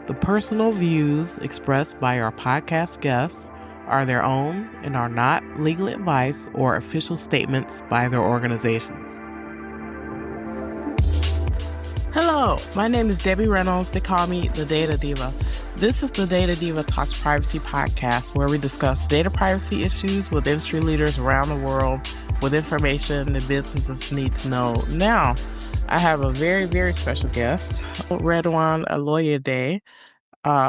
The personal views expressed by our podcast guests are their own and are not legal advice or official statements by their organizations. Hello, my name is Debbie Reynolds. They call me the Data Diva. This is the Data Diva Talks Privacy podcast, where we discuss data privacy issues with industry leaders around the world with information that businesses need to know now. I have a very, very special guest, Ridwan Oloyede,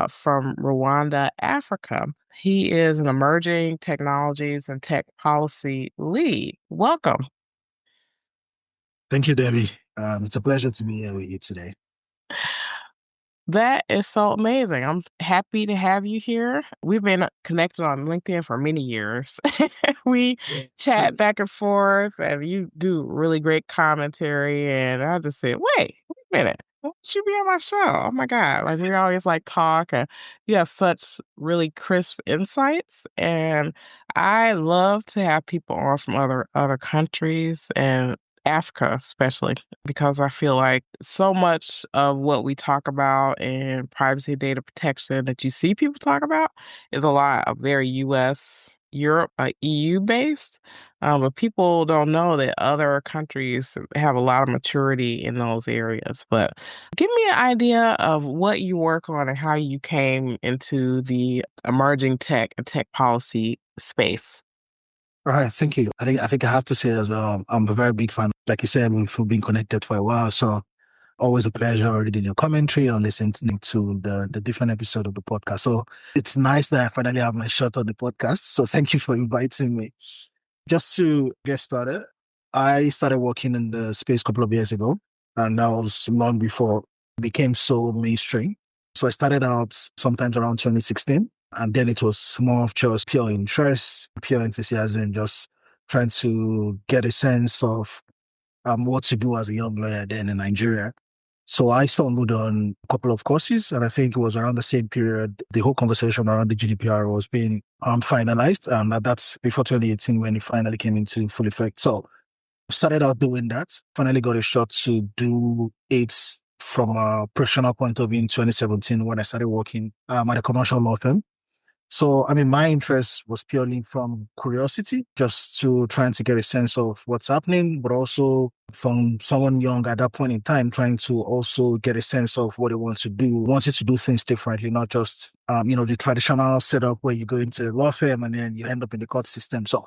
from Rwanda, Africa. He is an emerging technologies and tech policy lead. Welcome. Thank you, Debbie. It's a pleasure to be here with you today. That is so amazing. I'm happy to have you here. We've been connected on LinkedIn for many years. We chat back and forth, and you do really great commentary. And I just said, wait a minute. Why don't you be on my show? Oh my God. Like we always like talk, and you have such really crisp insights. And I love to have people on from other countries and Africa especially, because I feel like so much of what we talk about in privacy data protection that you see people talk about is a lot of very US, Europe, EU based. But people don't know that other countries have a lot of maturity in those areas. But give me an idea of what you work on and how you came into the emerging tech and tech policy space. All right, thank you. I think I have to say as well, I'm a very big fan. Like you said, we've been connected for a while, so always a pleasure reading your commentary or listening to the different episode of the podcast. So it's nice that I finally have my shot on the podcast. So thank you for inviting me. Just to get started, I started working in the space a couple of years ago, and that was long before it became so mainstream. So I started out sometimes around 2016. And then it was more of just pure interest, pure enthusiasm, just trying to get a sense of what to do as a young lawyer then in Nigeria. So I stumbled on a couple of courses, and I think it was around the same period the whole conversation around the GDPR was being finalized. And that's before 2018 when it finally came into full effect. So I started out doing that, finally got a shot to do it from a professional point of view in 2017 when I started working at a commercial law firm. So, I mean, my interest was purely from curiosity, just to trying to get a sense of what's happening, but also from someone young at that point in time, trying to also get a sense of what they want to do, wanted to do things differently, not just, the traditional setup where you go into a law firm and then you end up in the court system. So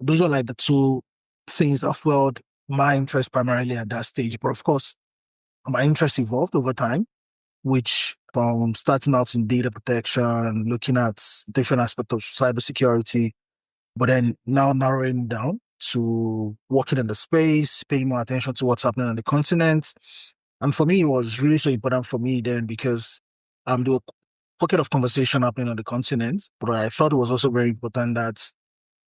those are like the two things that fueled my interest primarily at that stage. But of course, my interest evolved over time, which from starting out in data protection, looking at different aspects of cybersecurity, but then now narrowing down to working in the space, paying more attention to what's happening on the continent. And for me, it was really so important for me then because there was a pocket of conversation happening on the continent, but I thought it was also very important that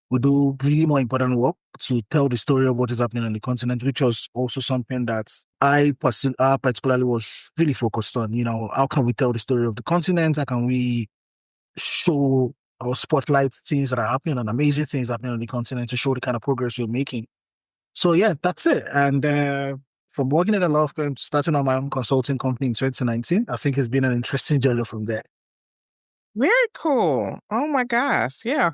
we do really more important work to tell the story of what is happening on the continent, which was also something that I particularly was really focused on. How can we tell the story of the continent? How can we show or spotlight things that are happening and amazing things happening on the continent to show the kind of progress we're making? So yeah, that's it. And from working at a law firm to starting on my own consulting company in 2019, I think it's been an interesting journey from there. Very cool. Oh my gosh. Yeah.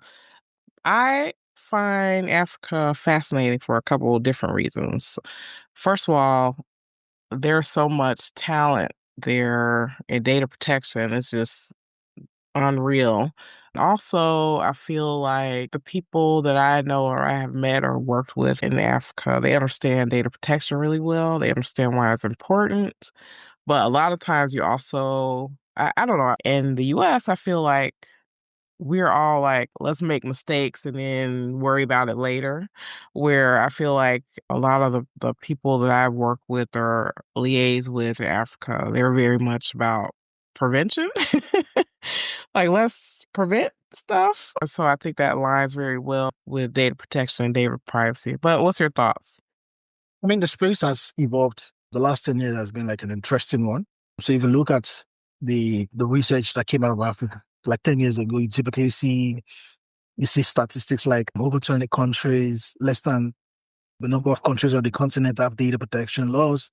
I find Africa fascinating for a couple of different reasons. First of all, there's so much talent there in data protection. It's just unreal. Also, I feel like the people that I know or I have met or worked with in Africa, they understand data protection really well. They understand why it's important. But a lot of times you also, I don't know, in the US, I feel like we're all like, let's make mistakes and then worry about it later. Where I feel like a lot of the people that I've worked with or liaise with in Africa, they're very much about prevention. Like, let's prevent stuff. So I think that aligns very well with data protection and data privacy. But what's your thoughts? I mean, the space has evolved. The last 10 years has been like an interesting one. So if you look at the research that came out of Africa, like 10 years ago, you see statistics like over 20 countries, less than the number of countries on the continent have data protection laws.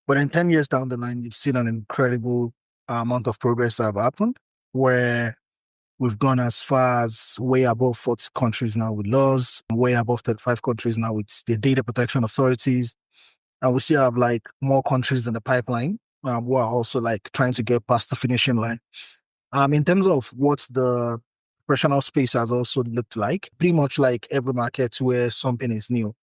But in 10 years down the line, you've seen an incredible amount of progress that have happened, where we've gone as far as way above 40 countries now with laws, way above 35 countries now with the data protection authorities. And we still have like more countries in the pipeline who are also like trying to get past the finishing line. In terms of what the professional space has also looked like, pretty much like every market where something is new.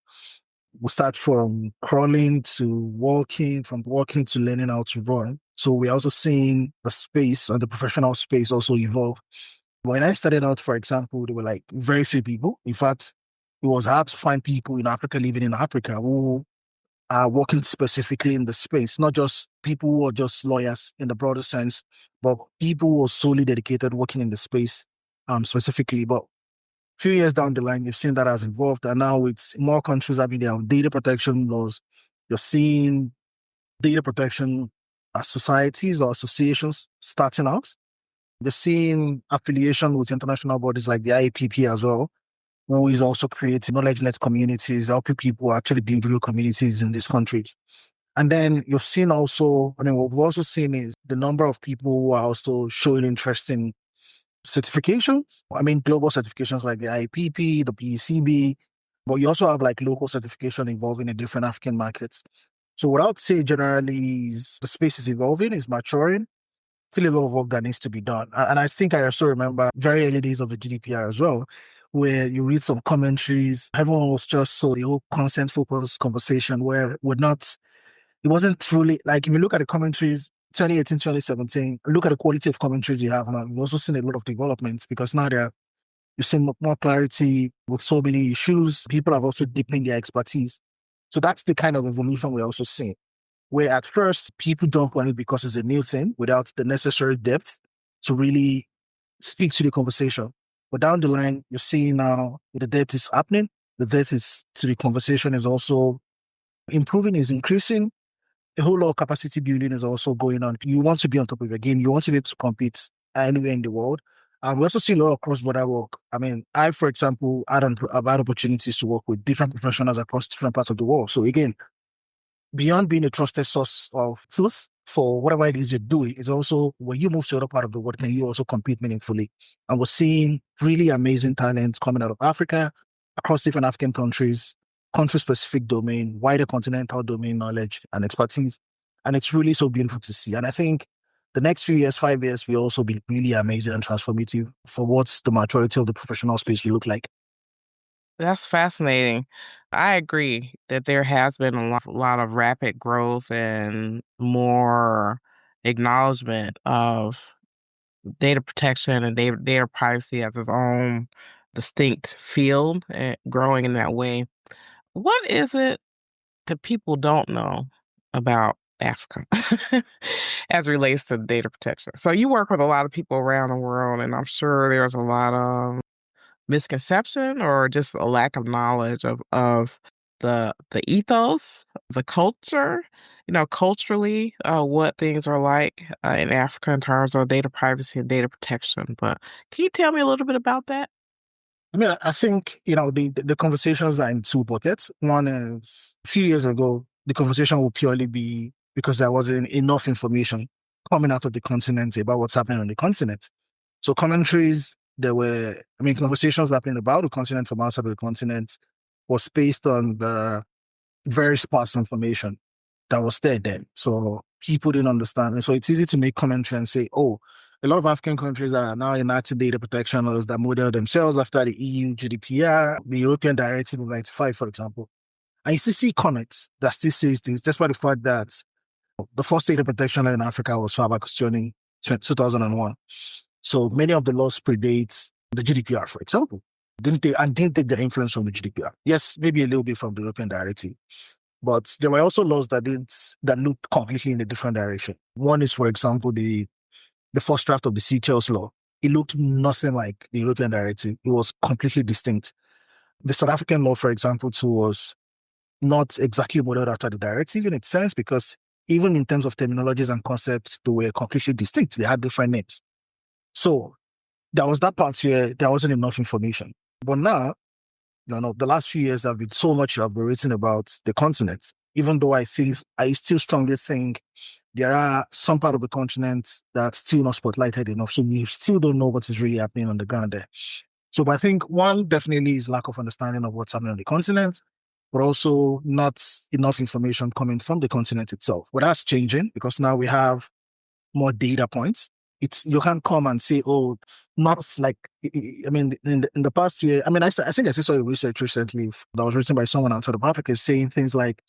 We start from crawling to walking, from walking to learning how to run. So we're also seeing the space and the professional space also evolve. When I started out, for example, there were like very few people. In fact, it was hard to find people in Africa living in Africa who are working specifically in the space, not just people who are just lawyers in the broader sense, but people who are solely dedicated working in the space specifically. But a few years down the line, you've seen that has evolved. And now it's more countries having their own data protection laws. You're seeing data protection societies or associations starting out. You're seeing affiliation with international bodies like the IAPP as well, who is also creating knowledge-led communities, helping people actually build real communities in these countries. And then you've seen also, I mean, what we've also seen is the number of people who are also showing interest in certifications. I mean, global certifications like the IPP, the PECB, but you also have like local certification involving in different African markets. So what I would say generally is the space is evolving, is maturing, still a lot of work that needs to be done. And I think I also remember very early days of the GDPR as well, where you read some commentaries, everyone was just so the whole consent focused conversation where we're not, it wasn't truly like if you look at the commentaries 2018, 2017, look at the quality of commentaries you have now. You've also seen a lot of developments because now you're seeing more clarity with so many issues. People have also deepened their expertise. So that's the kind of evolution we're also seeing. Where at first people jump on it because it's a new thing without the necessary depth to really speak to the conversation. But down the line, you're seeing now the depth is happening. The depth is to the conversation is also improving, is increasing. A whole lot of capacity building is also going on. You want to be on top of your game. You want to be able to compete anywhere in the world. And we also see a lot of cross-border work. I mean, I, for example, I've had opportunities to work with different professionals across different parts of the world. So again, beyond being a trusted source of truth for whatever it is you're doing, is also when you move to other part of the world, can you also compete meaningfully? And we're seeing really amazing talents coming out of Africa, across different African countries, country-specific domain, wider continental domain knowledge and expertise. And it's really so beautiful to see. And I think the next few years, 5 years, will also be really amazing and transformative for what's the maturity of the professional space will look like. That's fascinating. I agree that there has been a lot of rapid growth and more acknowledgement of data protection and data privacy as its own distinct field and growing in that way. What is it that people don't know about Africa as it relates to data protection? So you work with a lot of people around the world, and I'm sure there's a lot of misconception or just a lack of knowledge of the ethos, the culture, culturally, what things are like in Africa in terms of data privacy and data protection. But can you tell me a little bit about that? I mean, I think, the conversations are in two buckets. One is a few years ago, the conversation will purely be because there wasn't enough information coming out of the continent about what's happening on the continent. So commentaries, conversations happening about the continent from outside of the continent was based on the very sparse information that was there then. So people didn't understand. And so it's easy to make commentary and say, oh, a lot of African countries are now enacting data protection laws that model themselves after the EU GDPR, the European Directive of 95, for example. And you still see comments that still says this, despite the fact that the first data protection law in Africa was filed back in 2001. So many of the laws predate the GDPR, for example. Didn't take the influence from the GDPR. Yes, maybe a little bit from the European Directive. But there were also laws that looked completely in a different direction. One is, for example, the first draft of the Seychelles law. It looked nothing like the European directive. It was completely distinct. The South African law, for example, too, was not exactly modeled after the directive in its sense, because even in terms of terminologies and concepts, they were completely distinct. They had different names. So there was that part where there wasn't enough information. But now, the last few years, there have been so much I've been written about the continent, even though I still strongly think there are some part of the continent that's still not spotlighted enough. So we still don't know what is really happening on the ground there. So, but I think one definitely is lack of understanding of what's happening on the continent, but also not enough information coming from the continent itself. But that's changing because now we have more data points. It's you can't come and say, oh, not like I mean, in the past year, I mean, I think I saw a research recently that was written by someone outside of Africa saying things like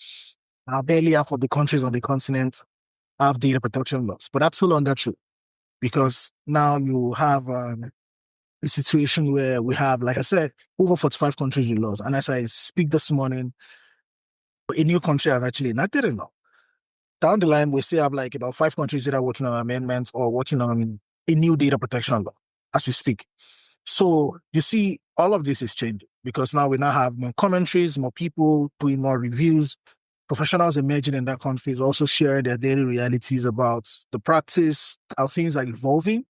barely half of the countries on the continent have data protection laws, but that's no longer true because now you have a situation where we have, like I said, over 45 countries with laws. And as I speak this morning, a new country has actually enacted a law. Down the line, we still have like about 5 countries that are working on amendments or working on a new data protection law as we speak. So you see, all of this is changing because now we now have more commentaries, more people doing more reviews, professionals emerging in that countries also sharing their daily realities about the practice, how things are evolving.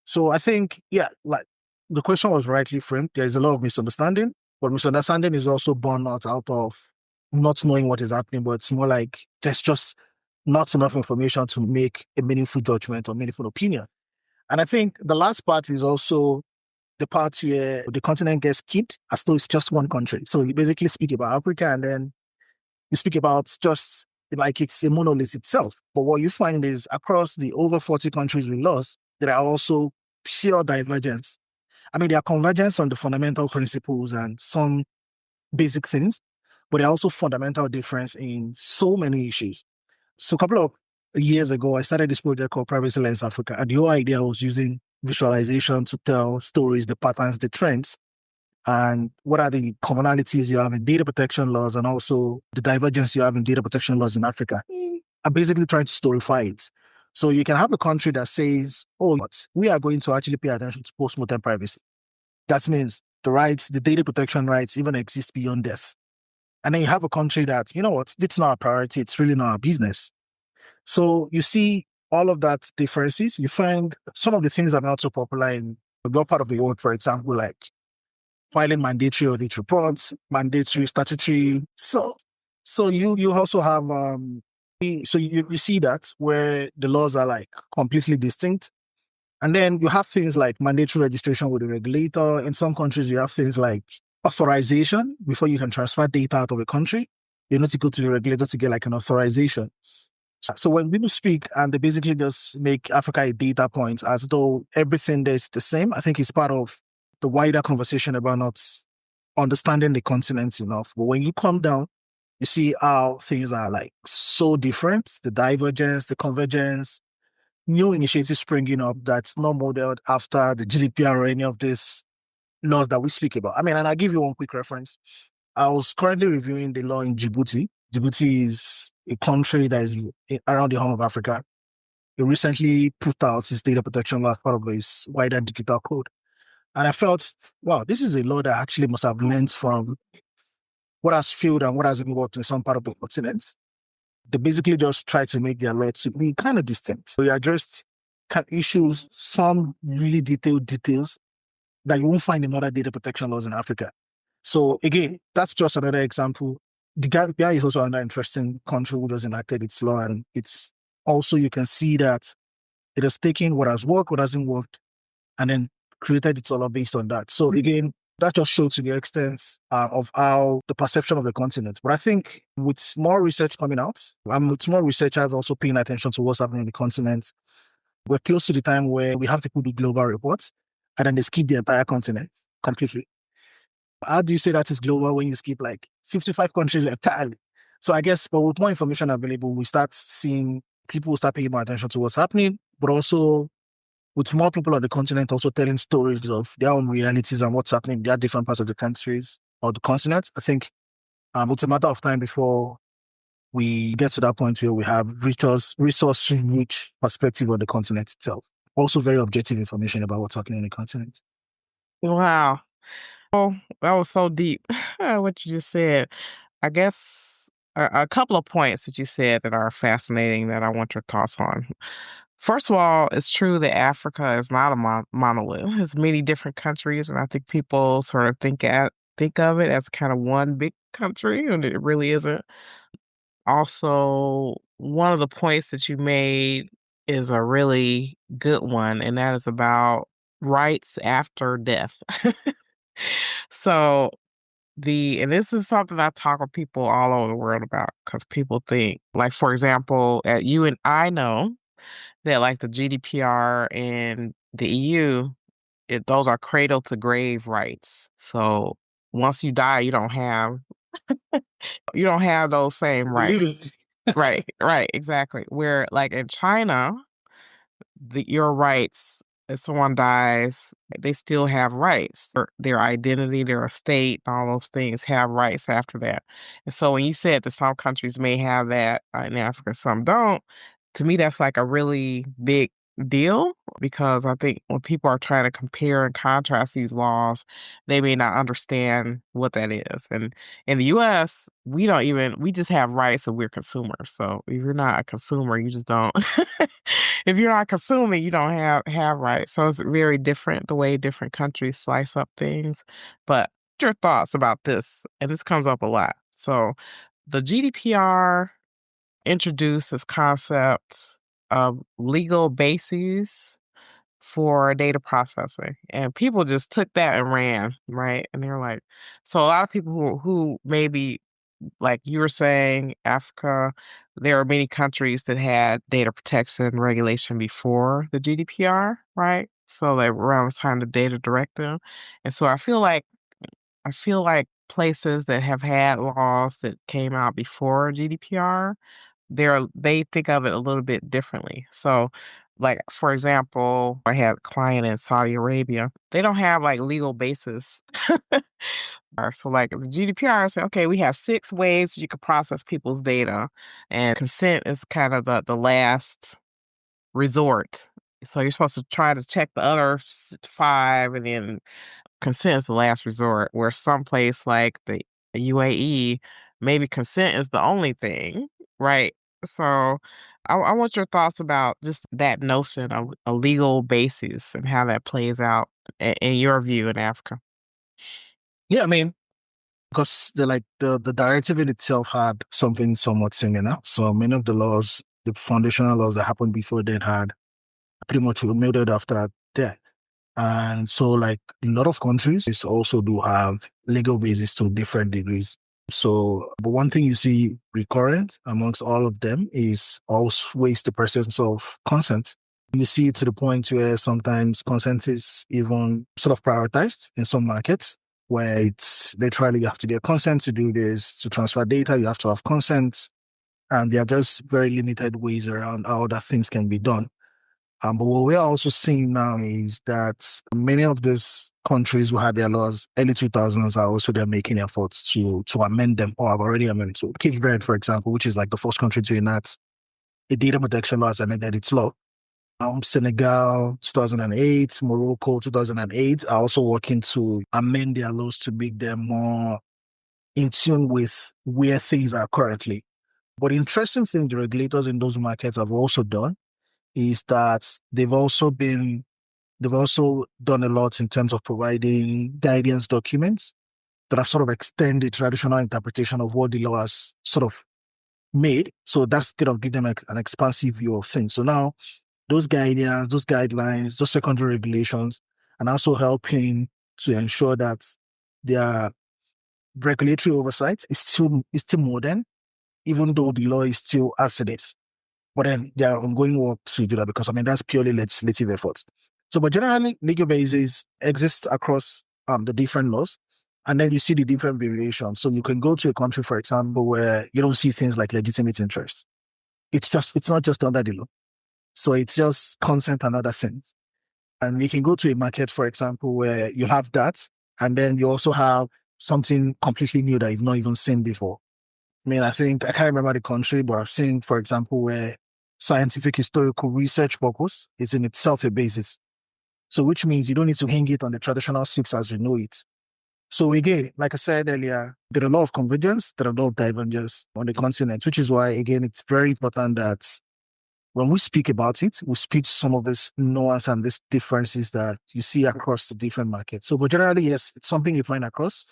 So I think, yeah, like the question was rightly framed. There is a lot of misunderstanding, but misunderstanding is also born out of not knowing what is happening, but it's more like there's just not enough information to make a meaningful judgment or meaningful opinion. And I think the last part is also the part where the continent gets skipped as though it's just one country. So you basically speak about Africa and then you speak about just like it's a monolith itself. But what you find is across the over 40 countries we lost, there are also pure divergence. I mean, there are convergence on the fundamental principles and some basic things, but there are also fundamental difference in so many issues. So a couple of years ago, I started this project called Privacy Lens Africa. And the whole idea was using visualization to tell stories, the patterns, the trends, and what are the commonalities you have in data protection laws and also the divergence you have in data protection laws in Africa. I'm basically trying to storify it. So you can have a country that says, oh, we are going to actually pay attention to post-mortem privacy. That means the rights, the data protection rights even exist beyond death. And then you have a country that, you know what, it's not a priority. It's really not our business. So you see all of that differences. You find some of the things that are not so popular in your part of the world, for example, like filing mandatory audit reports, mandatory statutory. So you also have so you see that where the laws are like completely distinct. And then you have things like mandatory registration with the regulator. In some countries, you have things like authorization before you can transfer data out of a country. You need to go to the regulator to get like an authorization. So when people speak and they basically just make Africa a data point as though everything there is the same, I think it's part of the wider conversation about not understanding the continent enough. But when you come down, you see how things are like so different, the divergence, the convergence, new initiatives springing up that's not modeled after the GDPR or any of these laws that we speak about. I mean, and I'll give you one quick reference. I was currently reviewing the law in Djibouti. Djibouti is a country that is around the Horn of Africa. It recently put out its data protection law as part of its wider digital code. And I felt, wow, this is a law that actually must have learned from what has failed and what hasn't worked in some part of the continent. They basically just try to make their law to be kind of distinct. So you addressed issues, some really detailed details that you won't find in other data protection laws in Africa. So again, that's just another example. The Gambia is also another interesting country who just enacted its law, and it's also you can see that it has taken what has worked, what hasn't worked, and then created its law based on that. So again, that just shows to the extent of how the perception of the continent. But I think with more research coming out, and with more researchers also paying attention to what's happening in the continent, we're close to the time where we have people do global reports, and then they skip the entire continent completely. How do you say that is global when you skip like 55 countries entirely? So I guess, but with more information available, we start seeing people will start paying more attention to what's happening, but also with more people on the continent also telling stories of their own realities and what's happening in their different parts of the countries or the continent. I think it's a matter of time before we get to that point where we have resource-rich perspective on the continent itself. Also very objective information about what's happening in the continent. Wow. Oh, that was so deep, what you just said. I guess a couple of points that you said that are fascinating that I want your thoughts on. First of all, it's true that Africa is not a monolith. It's many different countries, and I think people sort of think of it as kind of one big country, and it really isn't. Also, one of the points that you made is a really good one, and that is about rights after death. So and this is something I talk with people all over the world about because people think, like, for example, you and I know that like the GDPR and the EU, those are cradle to grave rights. So once you die, you don't have those same rights. Right, right, exactly. Where like in China, your rights, if someone dies, they still have rights. Their identity, their estate, all those things have rights after that. And so when you said that some countries may have that in Africa, some don't, to me that's like a really big deal because I think when people are trying to compare and contrast these laws, they may not understand what that is. And in the US, we just have rights and we're consumers. So if you're not a consumer, you just don't if you're not consuming, you don't have rights. So it's very different the way different countries slice up things. But what's your thoughts about this? And this comes up a lot. So the GDPR introduced this concept of legal bases for data processing. And people just took that and ran, right? And they're like, so a lot of people who maybe like you were saying, Africa, there are many countries that had data protection regulation before the GDPR, right? So they were around the time the data directive. And so I feel like places that have had laws that came out before GDPR, they think of it a little bit differently. So like for example, I had a client in Saudi Arabia. They don't have like legal basis. So like the GDPR said, okay, we have 6 ways you can process people's data, and consent is kind of the last resort. So you're supposed to try to check the other 5, and then consent is the last resort. Where some place like the UAE, maybe consent is the only thing, right? So I want your thoughts about just that notion of a legal basis and how that plays out in your view in Africa. Yeah, I mean, because the directive in itself had something somewhat similar. So many of the laws, the foundational laws that happened before then had pretty much molded after that. And so like a lot of countries also do have legal basis to different degrees. So, but one thing you see recurrent amongst all of them is always the presence of consent. You see it to the point where sometimes consent is even sort of prioritized in some markets where it's literally you have to get consent to do this, to transfer data, you have to have consent. And there are just very limited ways around how that things can be done. But what we're also seeing now is that many of these countries who had their laws early 2000s are also they're making efforts to amend them or have already amended. So Cape Verde, for example, which is like the first country to enact a data protection law, has amended its law. Senegal, 2008, Morocco, 2008 are also working to amend their laws to make them more in tune with where things are currently. But the interesting thing the regulators in those markets have also done is that they've also done a lot in terms of providing guidance documents that have sort of extended the traditional interpretation of what the law has sort of made. So that's kind of give them an expansive view of things. So now those guidance, those guidelines, those secondary regulations, and also helping to ensure that their regulatory oversight is still modern, even though the law is still as it is. But then there are ongoing work to do that because I mean that's purely legislative efforts. So, but generally, legal bases exist across the different laws, and then you see the different variations. So you can go to a country, for example, where you don't see things like legitimate interest. It's not just under the law. So it's just consent and other things. And you can go to a market, for example, where you have that, and then you also have something completely new that you've not even seen before. I mean, I think I can't remember the country, but I've seen, for example, where scientific historical research purpose is in itself a basis. So, which means you don't need to hang it on the traditional 6 as we know it. So again, like I said earlier, there are a lot of convergence, there are a lot of divergence on the continent, which is why, again, it's very important that when we speak about it, we speak to some of this nuance and these differences that you see across the different markets. So, but generally, yes, it's something you find across.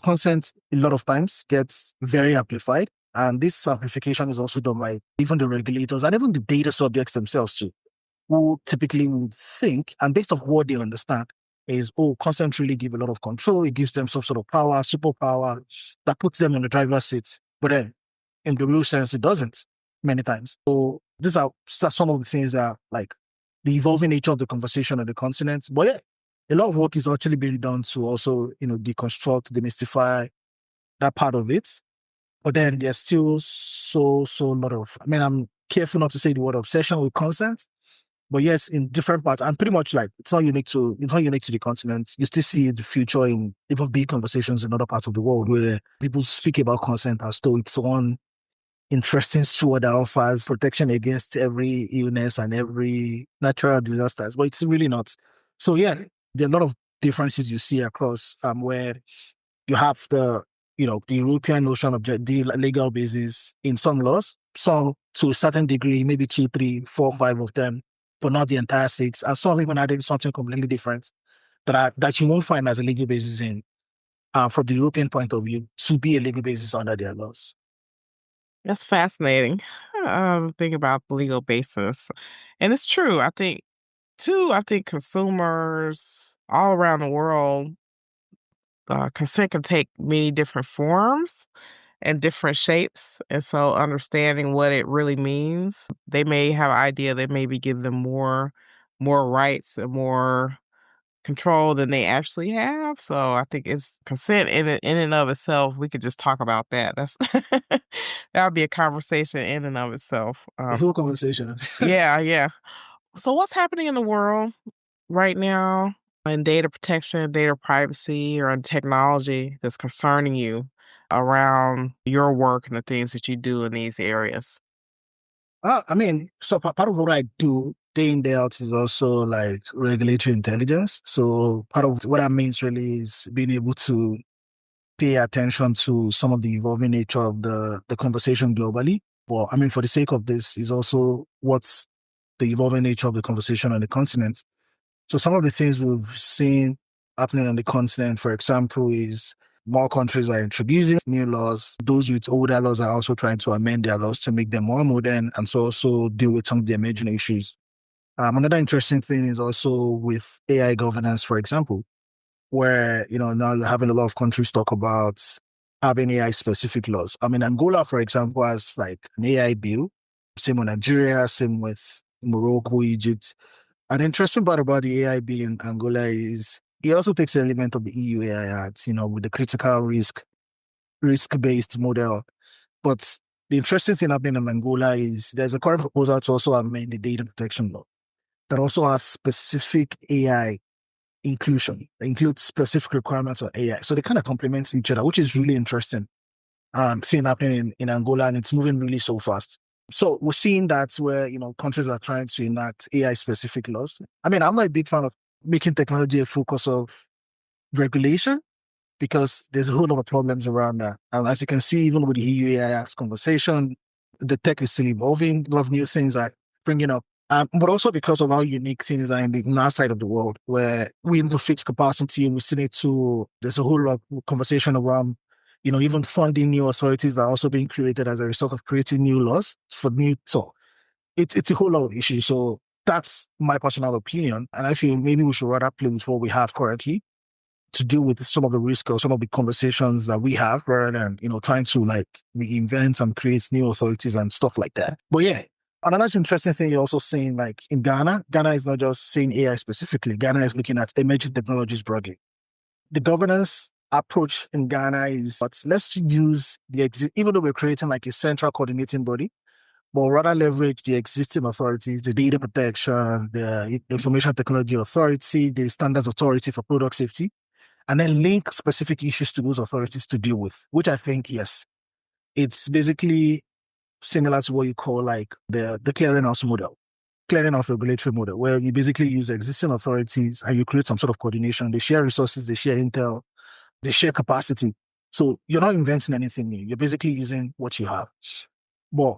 Consent a lot of times gets very amplified And this simplification is also done by even the regulators and even the data subjects themselves too, who typically would think, and based off what they understand, is, oh, consent really give a lot of control. It gives them some sort of power, superpower that puts them in the driver's seat. But then in the real sense, it doesn't many times. So these are some of the things that like the evolving nature of the conversation on the continent. But yeah, a lot of work is actually being done to also, deconstruct, demystify that part of it. But then there's still so lot of, I mean, I'm careful not to say the word obsession with consent, but yes, in different parts, and pretty much like it's not unique to the continent. You still see the future in even big conversations in other parts of the world where people speak about consent as though it's one interesting sword that offers protection against every illness and every natural disasters, but it's really not. So yeah, there are a lot of differences you see across where you have the European notion of the legal basis in some laws, some to a certain degree, maybe two, three, four, five of them, but not the entire six. And some even adding something completely different that you won't find as a legal basis in from the European point of view to be a legal basis under their laws. That's fascinating. Think about the legal basis. And it's true. I think consumers all around the world, consent can take many different forms and different shapes. And so understanding what it really means, they may have an idea that maybe give them more rights and more control than they actually have. So I think it's consent in and of itself. We could just talk about that. That's that would be a conversation in and of itself. The whole conversation. Yeah, yeah. So what's happening in the world right now in data protection, data privacy, or in technology that's concerning you around your work and the things that you do in these areas? I mean, so part of what I do day in, day out is also like regulatory intelligence. So part of what that means really is being able to pay attention to some of the evolving nature of the conversation globally. But I mean, for the sake of this, is also what's the evolving nature of the conversation on the continent. So some of the things we've seen happening on the continent, for example, is more countries are introducing new laws. Those with older laws are also trying to amend their laws to make them more modern and to also deal with some of the emerging issues. Another interesting thing is also with AI governance, for example, where, now you're having a lot of countries talk about having AI specific laws. I mean, Angola, for example, has like an AI bill. Same with Nigeria, same with Morocco, Egypt. An interesting part about the AI bill in Angola is it also takes an element of the EU AI Act, with the critical risk-based model. But the interesting thing happening in Angola is there's a current proposal to also amend the data protection law that also has specific AI inclusion, that includes specific requirements on AI. So they kind of complement each other, which is really interesting. Seeing happening in Angola, and it's moving really so fast. So we're seeing that where, countries are trying to enact AI specific laws. I mean, I'm not a big fan of making technology a focus of regulation because there's a whole lot of problems around that. And as you can see, even with the EU AI Act conversation, the tech is still evolving. A lot of new things are bringing up. But also because of how unique things are in our side of the world, where we need to fix capacity, we still need to, there's a whole lot of conversation around, even funding new authorities that are also being created as a result of creating new laws for new. So it's a whole lot of issues. So that's my personal opinion. And I feel maybe we should rather play with what we have currently to deal with some of the risk or some of the conversations that we have rather than, trying to like reinvent and create new authorities and stuff like that. But yeah, another interesting thing you're also seeing like in Ghana is not just saying AI specifically. Ghana is looking at emerging technologies broadly. The governance approach in Ghana is, but let's use even though we're creating like a central coordinating body, but rather leverage the existing authorities, the data protection, the information technology authority, the standards authority for product safety, and then link specific issues to those authorities to deal with, which I think, yes, it's basically similar to what you call like the clearinghouse model, clearinghouse regulatory model, where you basically use existing authorities and you create some sort of coordination. They share resources, they share intel, they share capacity. So you're not inventing anything new. You're basically using what you have. But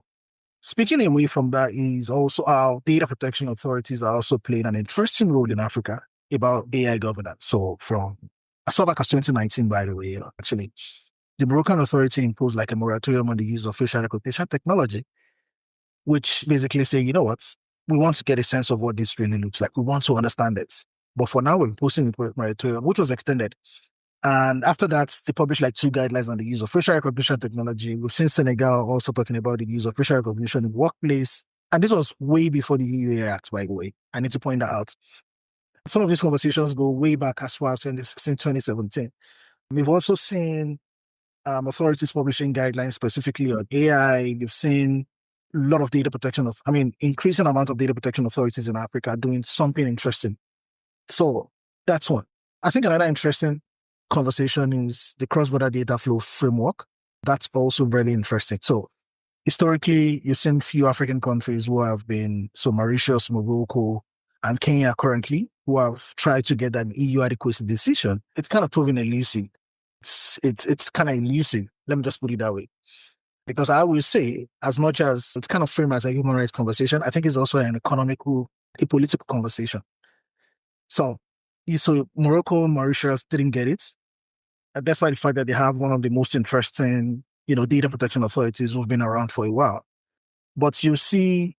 speaking away from that is also how data protection authorities are also playing an interesting role in Africa about AI governance. So from as far back as 2019, by the way, actually. the Moroccan authority imposed like a moratorium on the use of facial recognition technology, which basically say, you know what, we want to get a sense of what this really looks like. We want to understand it. But for now, we're imposing a moratorium, which was extended. And after that, they published like two guidelines on the use of facial recognition technology. We've seen Senegal also talking about the use of facial recognition in the workplace. And this was way before the UAE Act, by the way. I need to point that out. Some of these conversations go way back as far as 2016, 2017. We've also seen authorities publishing guidelines specifically on AI. You've seen a lot of data protection increasing amount of data protection authorities in Africa doing something interesting. So that's one. I think another interesting conversation is the cross-border data flow framework. That's also very interesting. So historically, you've seen few African countries who have been, so Mauritius, Morocco, and Kenya currently, who have tried to get an EU adequacy decision. It's kind of proven elusive. It's kind of elusive. Let me just put it that way. Because I will say, as much as it's kind of framed as a human rights conversation, I think it's also an economical, a political conversation. So Morocco, Mauritius didn't get it. Despite the fact that they have one of the most interesting, data protection authorities who've been around for a while. But you see,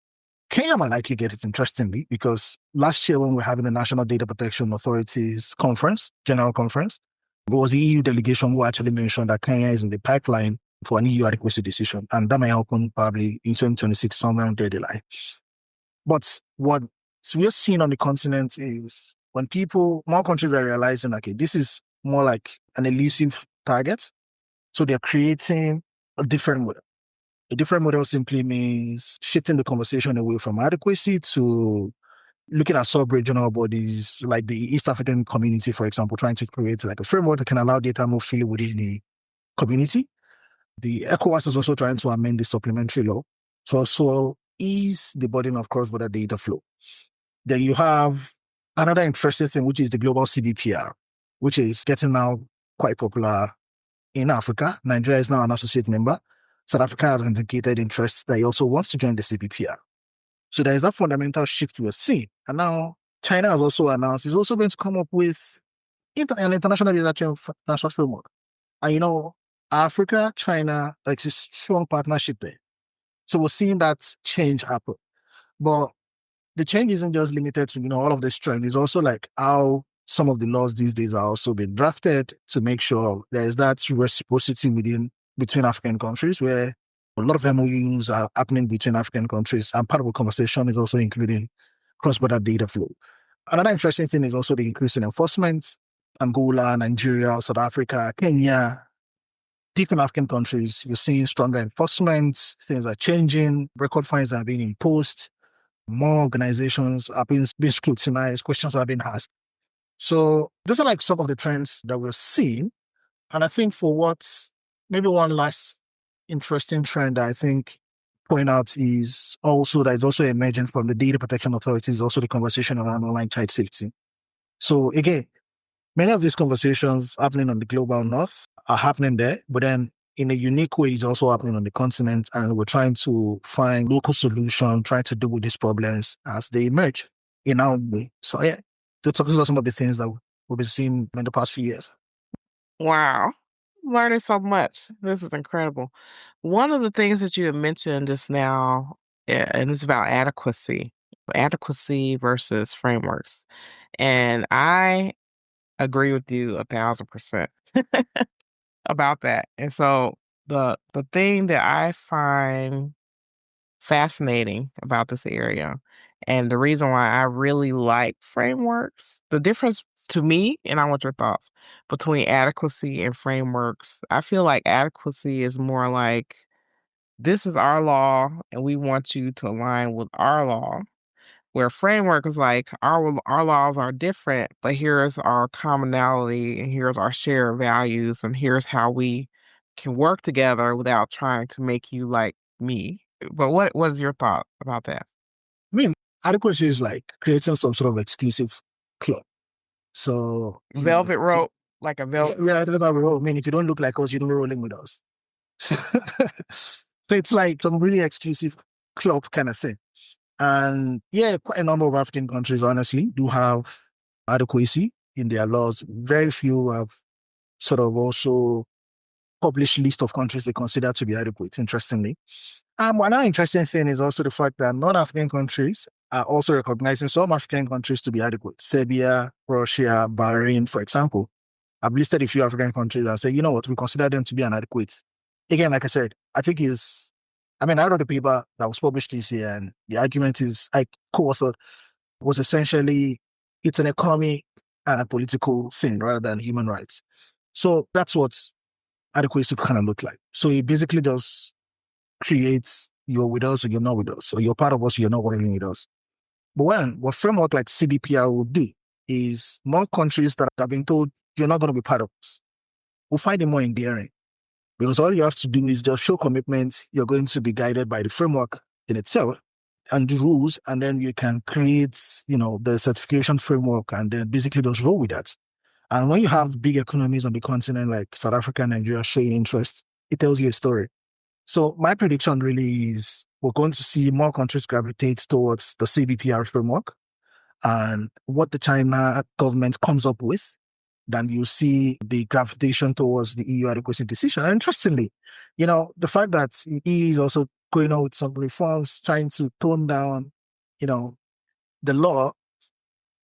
Kenya might likely get it interestingly, because last year when we were having the National Data Protection Authorities conference, general conference, it was the EU delegation who actually mentioned that Kenya is in the pipeline for an EU adequacy decision. And that may happen probably in 2026, somewhere on the line. But what we're seeing on the continent is when more countries are realizing, okay, this is more like an elusive target. So they're creating a different model. A different model simply means shifting the conversation away from adequacy to looking at sub-regional bodies like the East African community, for example, trying to create like a framework that can allow data move freely within the community. The ECOWAS is also trying to amend the supplementary law to also ease the burden of cross-border data flow. Then you have another interesting thing, which is the global CBPR, which is getting now quite popular in Africa. Nigeria is now an associate member. South Africa has indicated interest that he also wants to join the CBPR. So there is a fundamental shift we're seeing. And now China has also announced it's also going to come up with an international data financial framework. And Africa, China, like a strong partnership there. So we're seeing that change happen. But the change isn't just limited to, all of this trend. It's also like how some of the laws these days are also being drafted to make sure there's that reciprocity between African countries, where a lot of MOUs are happening between African countries. And part of the conversation is also including cross-border data flow. Another interesting thing is also the increase in enforcement. Angola, Nigeria, South Africa, Kenya, different African countries, you're seeing stronger enforcement. Things are changing. Record fines are being imposed. More organizations are being scrutinized. Questions are being asked. So these are like some of the trends that we're seeing. And I think maybe one last interesting trend that I think point out is also that is also emerging from the data protection authorities, also the conversation around online child safety. So again, many of these conversations happening on the global north are happening there, but then in a unique way, it's also happening on the continent. And we're trying to find local solutions, trying to deal with these problems as they emerge in our own way. So yeah, those are some of the things that we've been seeing in the past few years. Wow. Learning so much. This is incredible. One of the things that you had mentioned just now, and it's about adequacy versus frameworks. And I agree with you 1,000% about that. And so the thing that I find fascinating about this area, and the reason why I really like frameworks, the difference to me, and I want your thoughts, between adequacy and frameworks, I feel like adequacy is more like, this is our law, and we want you to align with our law. Where framework is like, our laws are different, but here's our commonality, and here's our shared values, and here's how we can work together without trying to make you like me. But what is your thought about that? I mean, adequacy is like creating some sort of exclusive club. So, Velvet rope, like a velvet. Yeah, that's how we roll. I mean, if you don't look like us, you don't rolling with us. So, so it's like some really exclusive club kind of thing. And yeah, quite a number of African countries, honestly, do have adequacy in their laws. Very few have sort of also published list of countries they consider to be adequate, interestingly. Another interesting thing is also the fact that non-African countries are also recognizing some African countries to be adequate. Serbia, Russia, Bahrain, for example. I've listed a few African countries and say, you know what, we consider them to be inadequate. Again, like I said, I think I wrote a paper that was published this year, and the argument is I co-authored was essentially it's an economy and a political thing rather than human rights. So that's what adequacy kind of look like. So it basically just creates you're with us or you're not with us, or you're part of us or you're not working with us. But what framework like CDPR will do is more countries that have been told you're not going to be part of us will find it more endearing because all you have to do is just show commitment. You're going to be guided by the framework in itself and the rules, and then you can create, the certification framework and then basically just roll with that. And when you have big economies on the continent like South Africa and Nigeria showing interest, it tells you a story. So my prediction really is we're going to see more countries gravitate towards the CBPR framework and what the China government comes up with, then you see the gravitation towards the EU adequacy decision. And interestingly, the fact that the EU is also going on with some reforms, trying to tone down, the law.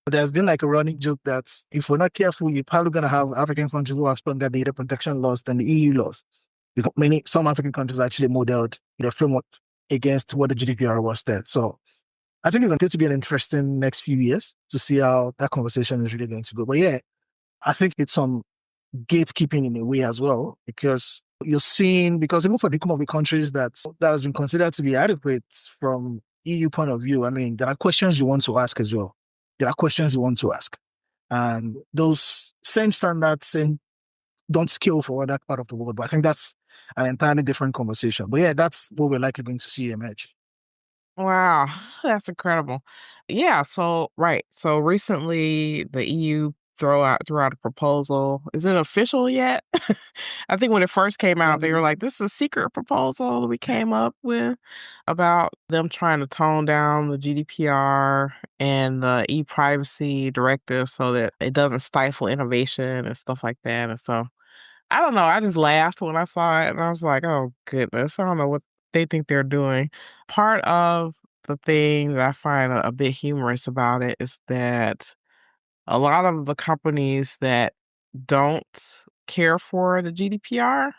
There's been like a running joke that if we're not careful, you're probably going to have African countries who have stronger data protection laws than the EU laws. Because some African countries actually modeled their framework against what the GDPR was then. So I think it's going to be an interesting next few years to see how that conversation is really going to go. But yeah, I think it's some gatekeeping in a way as well, because you're seeing, because even for the some of the countries that has been considered to be adequate from EU point of view, there are questions you want to ask as well. There are questions you want to ask. And those same standards, don't scale for that part of the world. But I think that's an entirely different conversation. But yeah, that's what we're likely going to see emerge. Wow, that's incredible. Yeah, so right. So recently the EU threw out a proposal. Is it official yet? I think when it first came out, they were like, this is a secret proposal that we came up with about them trying to tone down the GDPR and the e-privacy directive so that it doesn't stifle innovation and stuff like that. And so I don't know. I just laughed when I saw it and I was like, oh goodness, I don't know what they think they're doing. Part of the thing that I find a bit humorous about it is that a lot of the companies that don't care for the GDPR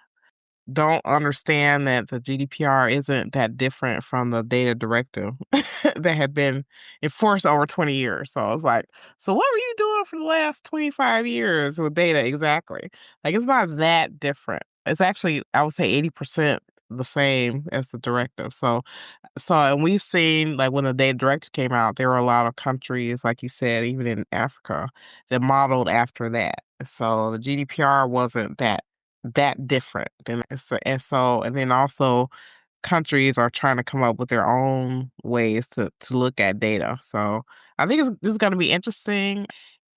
don't understand that the GDPR isn't that different from the data directive that had been enforced over 20 years. So I was like, so what were you doing for the last 25 years with data exactly? Like, it's not that different. It's actually, I would say 80% the same as the directive. And we've seen, like, when the data directive came out, there were a lot of countries, like you said, even in Africa, that modeled after that. So the GDPR wasn't that different. And then also countries are trying to come up with their own ways to look at data. So I think this is going to be interesting.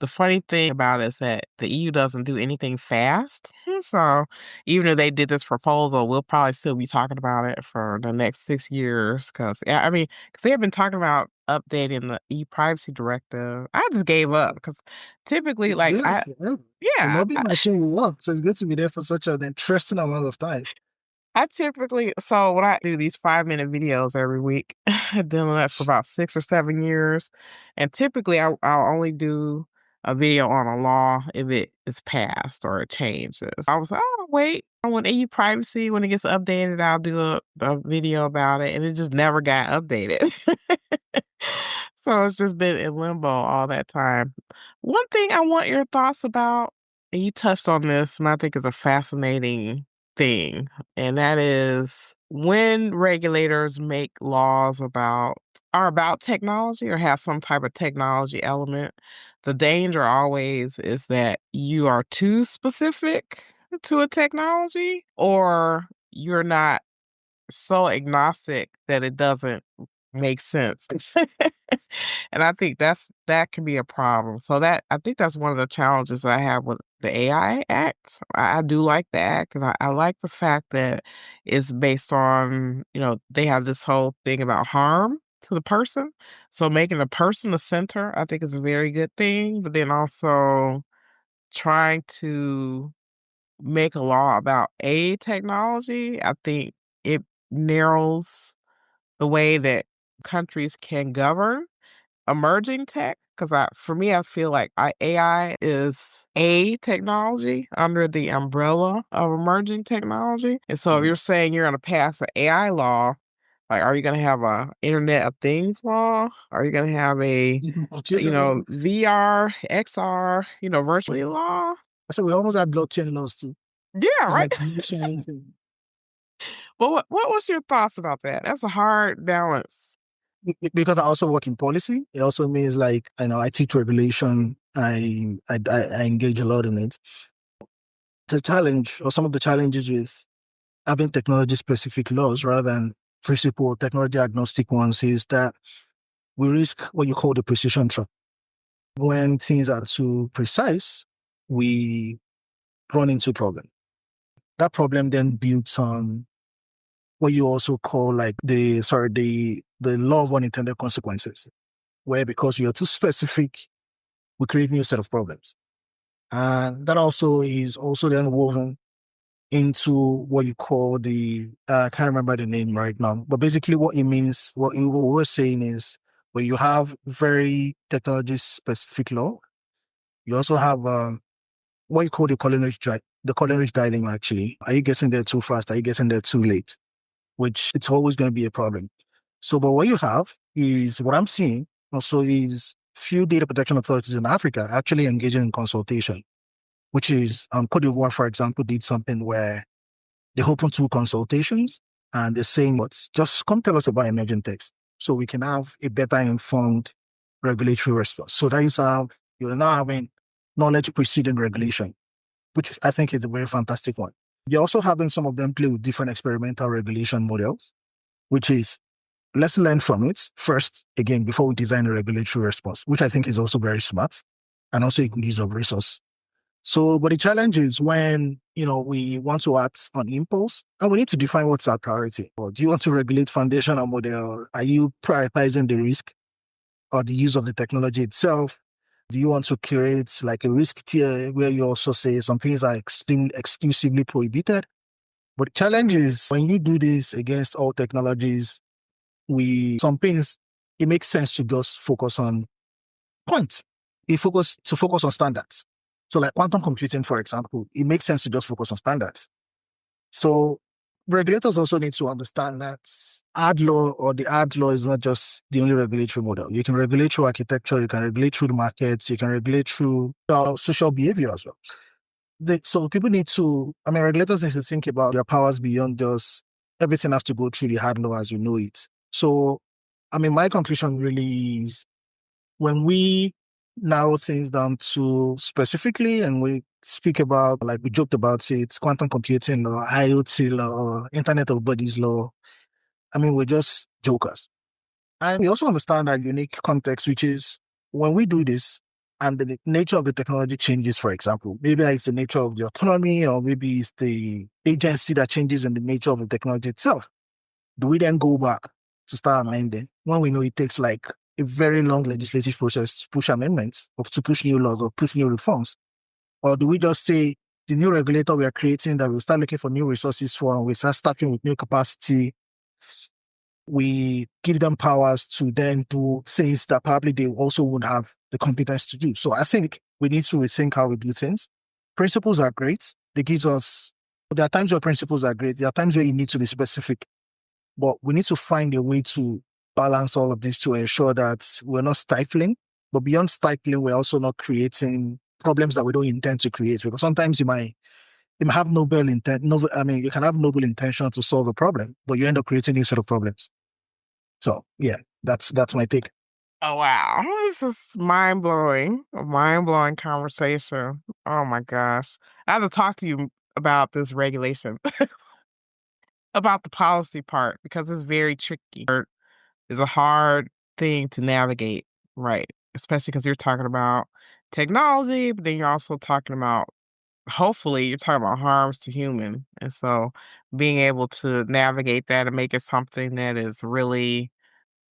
The funny thing about it is that the EU doesn't do anything fast. So even if they did this proposal, we'll probably still be talking about it for the next 6 years. Because they have been talking about updating the e-privacy directive. I just gave up because typically, It's like, there forever. The yeah, lobby machine will work. So it's good to be there for such an interesting amount of time. I typically so when I do these 5-minute videos every week, I've done that for about 6 or 7 years, and typically I'll only do a video on a law if it is passed or it changes. I was like, "Oh, wait, I want EU privacy, when it gets updated, I'll do a video about it," and it just never got updated. So it's just been in limbo all that time. One thing I want your thoughts about, and you touched on this, and I think is a fascinating thing, and that is when regulators make laws about technology or have some type of technology element, the danger always is that you are too specific to a technology or you're not so agnostic that it doesn't make sense. And I think that can be a problem. So that I think that's one of the challenges I have with the AI Act. I do like the act, and I like the fact that it's based on, they have this whole thing about harm to the person. So making the person the center, I think is a very good thing. But then also trying to make a law about a technology, I think it narrows the way that countries can govern emerging tech. Because for me, I feel like AI is a technology under the umbrella of emerging technology. And so if Mhm. you're saying you're going to pass an AI law, like, are you going to have a Internet of Things law? Are you going to have a, Computer law. VR, XR, virtually law? I said we almost had blockchain laws too. Yeah, It's right. like blockchain thing. Well, what was your thoughts about that? That's a hard balance. Because I also work in policy. It also means like I teach regulation. I engage a lot in it. The challenge or some of the challenges with having technology specific laws rather than principle technology agnostic ones is that we risk what you call the precision trap. When things are too precise, we run into problem. That problem then builds on what you also call like the law of unintended consequences, where because you're too specific, we create new set of problems. And that also is also then woven into what you call I can't remember the name right now, but basically what it means, what we're saying is when you have very technology specific law, you also have what you call the Colin dialing actually. Are you getting there too fast? Are you getting there too late? Which it's always going to be a problem. So, but what you have is what I'm seeing also is few data protection authorities in Africa actually engaging in consultation, which is Cote d'Ivoire, for example, did something where they open two consultations and they're saying, what, just come tell us about emerging text so we can have a better informed regulatory response. So that is how you're now having knowledge preceding regulation, which I think is a very fantastic one. You're also having some of them play with different experimental regulation models, which is let's learn from it first, again, before we design a regulatory response, which I think is also very smart and also a good use of resource. So, but the challenge is when, we want to act on impulse and we need to define what's our priority. Or do you want to regulate foundational model? Are you prioritizing the risk or the use of the technology itself? Do you want to create like a risk tier where you also say some things are exclusively prohibited? But the challenge is when you do this against all technologies, some things, it makes sense to just focus on points. Focus on standards. So like quantum computing, for example, it makes sense to just focus on standards. So regulators also need to understand that the ad law is not just the only regulatory model. You can regulate through architecture, you can regulate through the markets, you can regulate through social behavior as well. So people regulators need to think about their powers beyond just everything has to go through the hard law as you know it. So, my conclusion really is when we narrow things down to specifically and we speak about, like we joked about it, quantum computing or IoT law or Internet of Bodies law, we're just jokers. And we also understand our unique context, which is when we do this and the nature of the technology changes, for example, maybe it's the nature of the autonomy or maybe it's the agency that changes in the nature of the technology itself. Do we then go back to start amending when we know it takes like a very long legislative process to push amendments or to push new laws or push new reforms? Or do we just say the new regulator we are creating that we'll start looking for new resources for and we start starting with new capacity, we give them powers to then do things that probably they also would have the competence to do. So I think we need to rethink how we do things. Principles are great. There are times where principles are great. There are times where you need to be specific, but we need to find a way to balance all of this to ensure that we're not stifling. But beyond stifling, we're also not creating problems that we don't intend to create. Because sometimes you might have noble intent. You can have noble intention to solve a problem, but you end up creating new set of problems. So yeah, that's my take. Oh, wow. This is mind blowing. A mind blowing conversation. Oh my gosh. I have to talk to you about this regulation, about the policy part, because it's very tricky. It's a hard thing to navigate, right? Especially because you're talking about technology, but then you're also talking about, hopefully, you're talking about harms to human. And so being able to navigate that and make it something that is really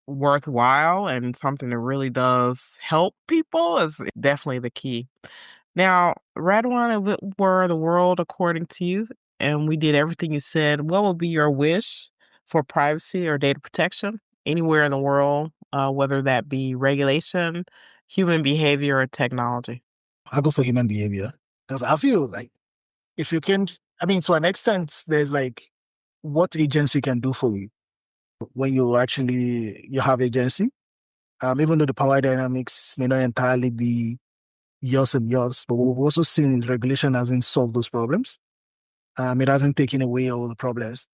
worthwhile and something that really does help people is definitely the key. Now, Radwan, if it were the world according to you, and we did everything you said, what would be your wish for privacy or data protection anywhere in the world, whether that be regulation, human behavior, or technology? I go for human behavior because I feel like if you can, I mean, to an extent, there's like what agency can do for you when you have agency. Even though the power dynamics may not entirely be yours and yours, but what we've also seen is regulation hasn't solved those problems. It hasn't taken away all the problems.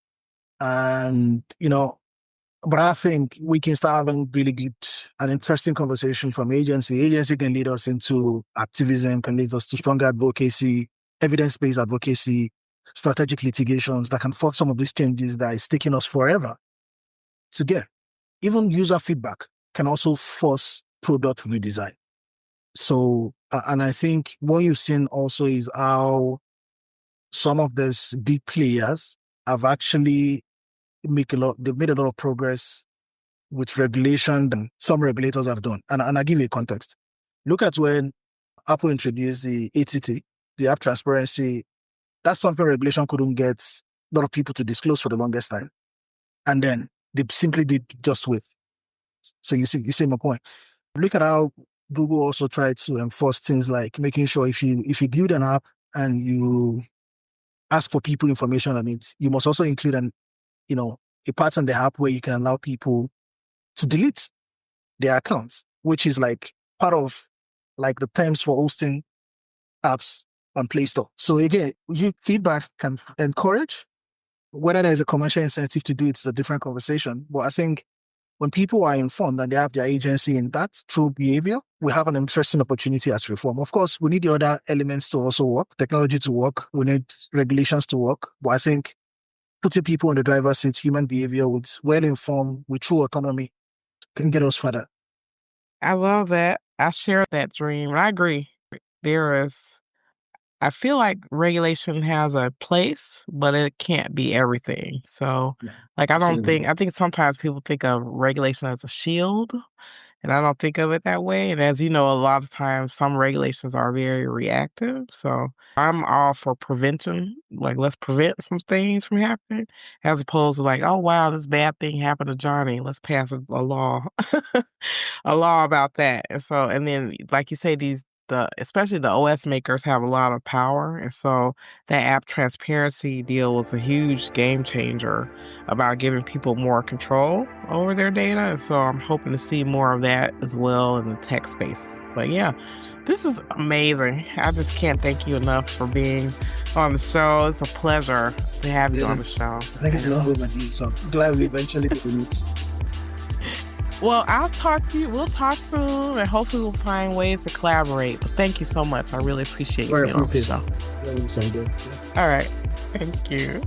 And, but I think we can start having really good and interesting conversation from agency. Agency can lead us into activism, can lead us to stronger advocacy, evidence-based advocacy, strategic litigations that can force some of these changes that is taking us forever to get. Even user feedback can also force product redesign. So, and I think what you've seen also is how some of these big players have actually they've made a lot of progress with regulation than some regulators have done. And I'll give you a context. Look at when Apple introduced the ATT, the app transparency. That's something regulation couldn't get a lot of people to disclose for the longest time. And then they simply did just with. So you see my point. Look at how Google also tried to enforce things like making sure if you build an app and you ask for people information on it, you must also include a part on the app where you can allow people to delete their accounts, which is like part of like the terms for hosting apps on Play Store. So again, feedback can encourage. Whether there's a commercial incentive to do it is a different conversation. But I think when people are informed and they have their agency in that through behavior, we have an interesting opportunity as reform. Of course, we need the other elements to also work, technology to work, we need regulations to work. But I think putting people in the driver's seat, human behavior with well-informed, with true autonomy can get us further. I love that. I share that dream, and I agree. There is I feel like regulation has a place, but it can't be everything. So, Yeah, like, absolutely. I think sometimes people think of regulation as a shield, and I don't think of it that way. And as you know, a lot of times some regulations are very reactive. So I'm all for prevention. Like, let's prevent some things from happening, as opposed to like, oh wow, this bad thing happened to Johnny. Let's pass a law, a law about that. And so, and then like you say, especially the OS makers have a lot of power. And so that app transparency deal was a huge game changer about giving people more control over their data. And so I'm hoping to see more of that as well in the tech space. But yeah, this is amazing. I just can't thank you enough for being on the show. It's a pleasure to have you on the show. I think it's a long overdue, so I'm glad we eventually get to meet. Well, I'll talk to you. We'll talk soon, and hopefully we'll find ways to collaborate. But thank you so much. I really appreciate you being on the show. Very appreciative. All right. Thank you.